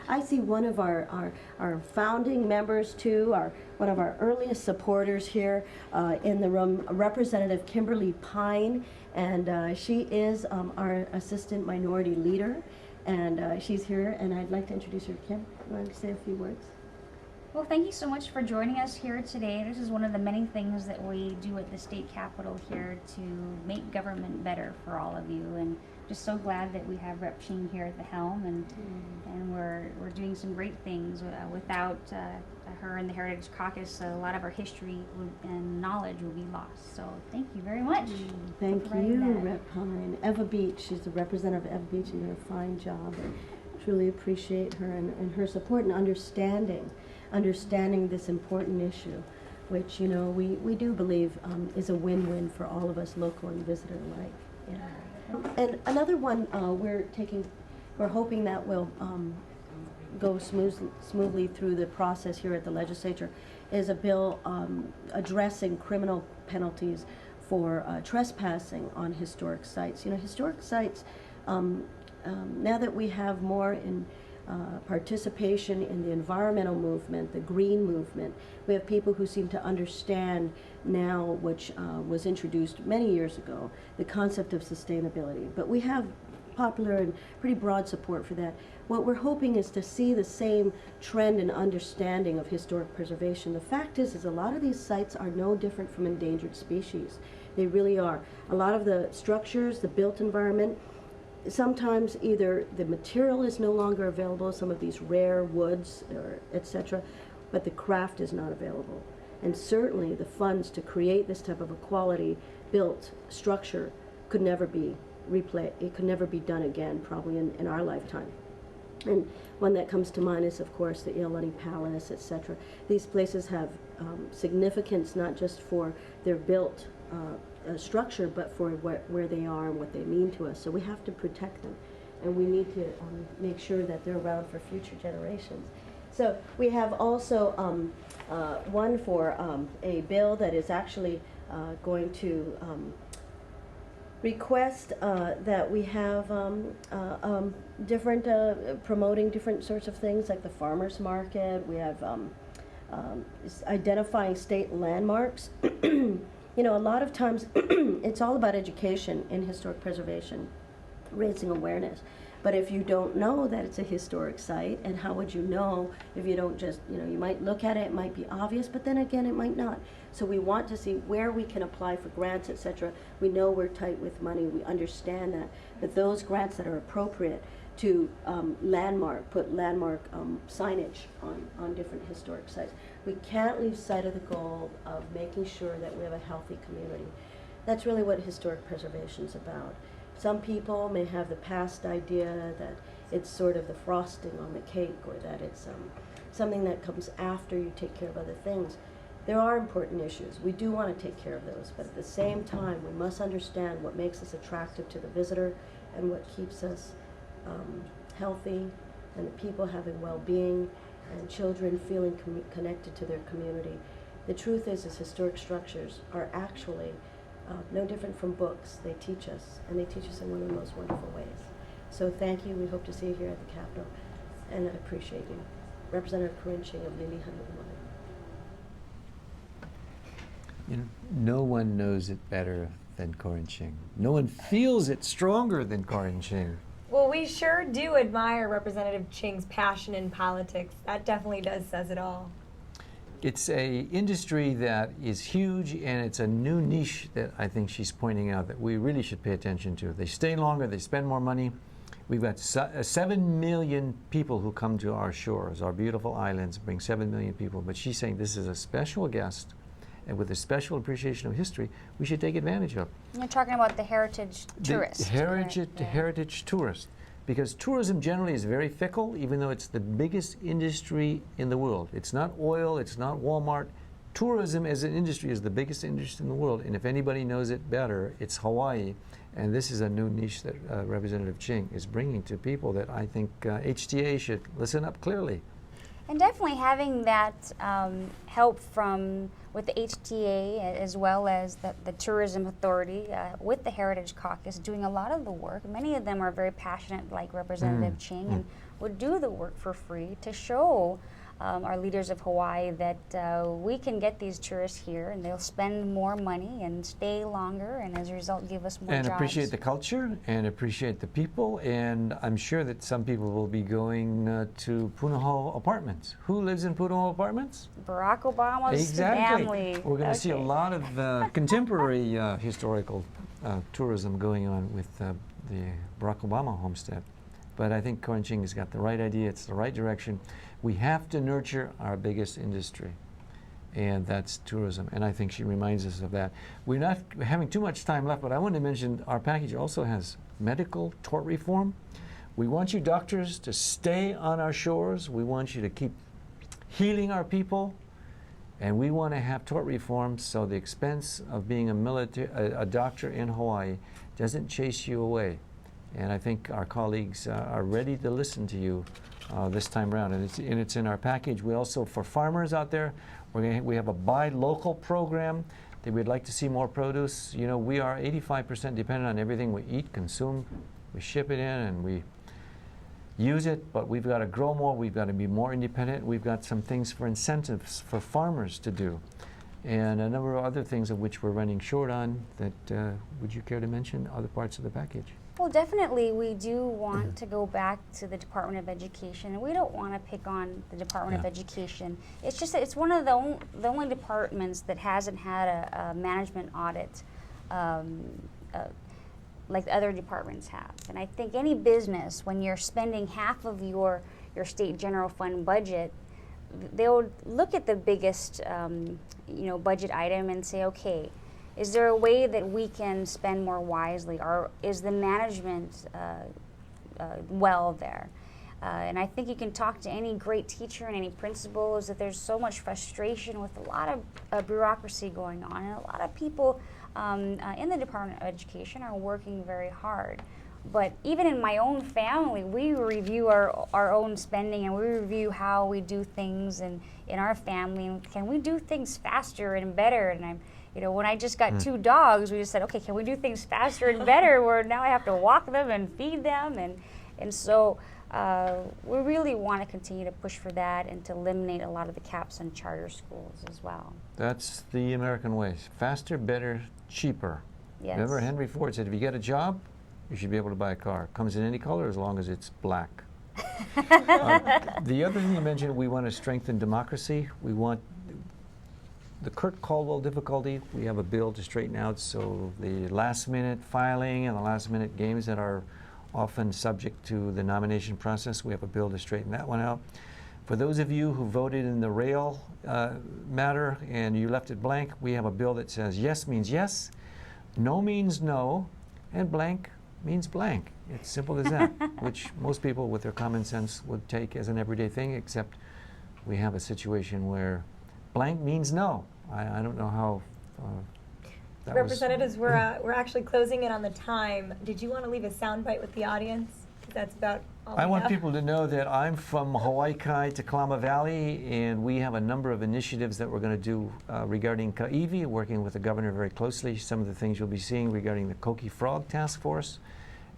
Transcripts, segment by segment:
I see one of our founding members too, one of our earliest supporters here in the room, Representative Kymberly Pine, and she is our Assistant Minority Leader, and she's here, and I'd like to introduce her. Kim, you want to say a few words? Well, thank you so much for joining us here today. This is one of the many things that we do at the state capitol here to make government better for all of you, and just so glad that we have Rep. Ching here at the helm, and we're doing some great things. Without her and the Heritage Caucus, a lot of our history and knowledge will be lost. So thank you very much. Thank you, Rep. Pine. Eva Beach, she's the representative of Eva Beach, and did a fine job. I truly appreciate her and her support and understanding this important issue, which, you know, we do believe is a win-win for all of us, local and visitor alike. Yeah. And another one we're hoping that will go smoothly through the process here at the legislature is a bill addressing criminal penalties for trespassing on historic sites. You know, historic sites, now that we have more in participation in the environmental movement, the green movement. We have people who seem to understand now, which was introduced many years ago, the concept of sustainability. But we have popular and pretty broad support for that. What we're hoping is to see the same trend and understanding of historic preservation. The fact is a lot of these sites are no different from endangered species. They really are. A lot of the structures, the built environment, sometimes either the material is no longer available, some of these rare woods, or etc., but the craft is not available. And certainly the funds to create this type of a quality built structure could never be it could never be done again, probably in our lifetime. And one that comes to mind is, of course, the Iolani Palace, etc. These places have significance not just for their built structure, but for where they are and what they mean to us. So we have to protect them, and we need to make sure that they're around for future generations. So we have also one for a bill that is actually going to request that we have different promoting different sorts of things like the farmers market. We have identifying state landmarks. You know, a lot of times it's all about education in historic preservation, raising awareness. But if you don't know that it's a historic site, and how would you know if you don't just, you know, you might look at it, it might be obvious, but then again, it might not. So we want to see where we can apply for grants, etc. We know we're tight with money, we understand that, but those grants that are appropriate to put landmark signage on different historic sites. We can't lose sight of the goal of making sure that we have a healthy community. That's really what historic preservation is about. Some people may have the past idea that it's sort of the frosting on the cake, or that it's something that comes after you take care of other things. There are important issues. We do want to take care of those, but at the same time, we must understand what makes us attractive to the visitor and what keeps us healthy, and the people having well-being, and children feeling connected to their community. The truth is historic structures are actually no different from books. They teach us, and they teach us in one of the most wonderful ways. So thank you. We hope to see you here at the Capitol, and I appreciate you. Representative Corinne Ching of Lily Honey. You know, no one knows it better than Corinne Ching. No one feels it stronger than Corinne Ching. Well, we sure do admire Representative Ching's passion in politics. That definitely says it all. It's a industry that is huge, and it's a new niche that I think she's pointing out that we really should pay attention to. They stay longer, they spend more money. We've got 7 million people who come to our shores. Our beautiful islands bring 7 million people, but she's saying this is a special guest, and with a special appreciation of history, we should take advantage of. You're talking about the heritage tourist. The heritage tourist. Because tourism generally is very fickle, even though it's the biggest industry in the world. It's not oil, it's not Walmart. Tourism as an industry is the biggest industry in the world, and if anybody knows it better, it's Hawaii. And this is a new niche that Representative Ching is bringing to people that I think HTA should listen up clearly. And definitely having that help with the HTA, as well as the Tourism Authority, with the Heritage Caucus, doing a lot of the work. Many of them are very passionate, like Representative Ching, and would do the work for free to show our leaders of Hawaii that we can get these tourists here and they'll spend more money and stay longer, and as a result give us more and jobs. appreciate the culture and appreciate the people. And I'm sure that some people will be going to Punahou Apartments. Who lives in Punahou Apartments? Barack Obama's family. We're going to see a lot of contemporary historical tourism going on with the Barack Obama homestead. But I think Corin Ching has got the right idea. It's the right direction. We have to nurture our biggest industry, and that's tourism. And I think she reminds us of that. We're not having too much time left, but I want to mention our package also has medical tort reform. We want you doctors to stay on our shores. We want you to keep healing our people. And we want to have tort reform so the expense of being a doctor in Hawaii doesn't chase you away. And I think our colleagues are ready to listen to you this time around, and it's in our package. We also, for farmers out there, we have a buy local program that we'd like to see more produce. You know, we are 85% dependent on everything we eat, consume, we ship it in, and we use it, but we've got to grow more, we've got to be more independent. We've got some things for incentives for farmers to do, and a number of other things of which we're running short on that, would you care to mention other parts of the package? Well, definitely, we do want to go back to the Department of Education, and we don't want to pick on the Department of Education. It's just that it's one of the only departments that hasn't had a management audit like the other departments have. And I think any business, when you're spending half of your state general fund budget, they'll look at the biggest budget item and say, okay, is there a way that we can spend more wisely, or is the management well there? And I think you can talk to any great teacher and any principal, is that there's so much frustration with a lot of bureaucracy going on, and a lot of people in the Department of Education are working very hard. But even in my own family, we review our own spending, and we review how we do things in our family, and can we do things faster and better? And when I just got 2 dogs, we just said, okay, can we do things faster and better, where now I have to walk them and feed them, and so we really want to continue to push for that and to eliminate a lot of the caps on charter schools as well. That's the American way. Faster, better, cheaper. Yes. Remember, Henry Ford said, if you get a job, you should be able to buy a car. Comes in any color as long as it's black. The other thing you mentioned, we want to strengthen democracy. We want the Kurt Caldwell difficulty. We have a bill to straighten out, so the last-minute filing and the last-minute games that are often subject to the nomination process, we have a bill to straighten that one out. For those of you who voted in the rail matter and you left it blank, we have a bill that says yes means yes, no means no, and blank means blank. It's simple as that, which most people with their common sense would take as an everyday thing, except we have a situation where blank means no. I don't know how that Representatives, we're actually closing in on the time. Did you want to leave a soundbite with the audience? That's about all I we want have. people to know that I'm from Hawaii Kai to Kalama Valley, and we have a number of initiatives that we're going to do regarding Ka'ivi, working with the governor very closely. Some of the things you'll be seeing regarding the Koki Frog Task Force,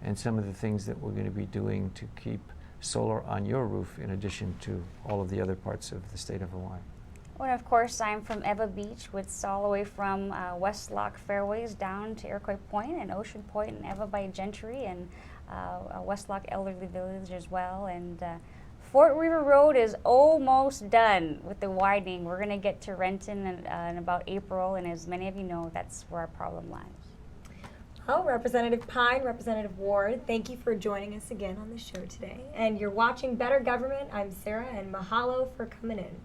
and some of the things that we're going to be doing to keep solar on your roof, in addition to all of the other parts of the state of Hawaii. Well, of course, I'm from Ewa Beach, which is all the way from West Loch Fairways down to Iroquois Point and Ocean Point and Ewa by Gentry, and West Loch Elderly Village as well. And Fort River Road is almost done with the widening. We're going to get to Renton in about April, and as many of you know, that's where our problem lies. Well, Representative Pine, Representative Ward, thank you for joining us again on the show today. And you're watching Better Government. I'm Sarah, and mahalo for coming in.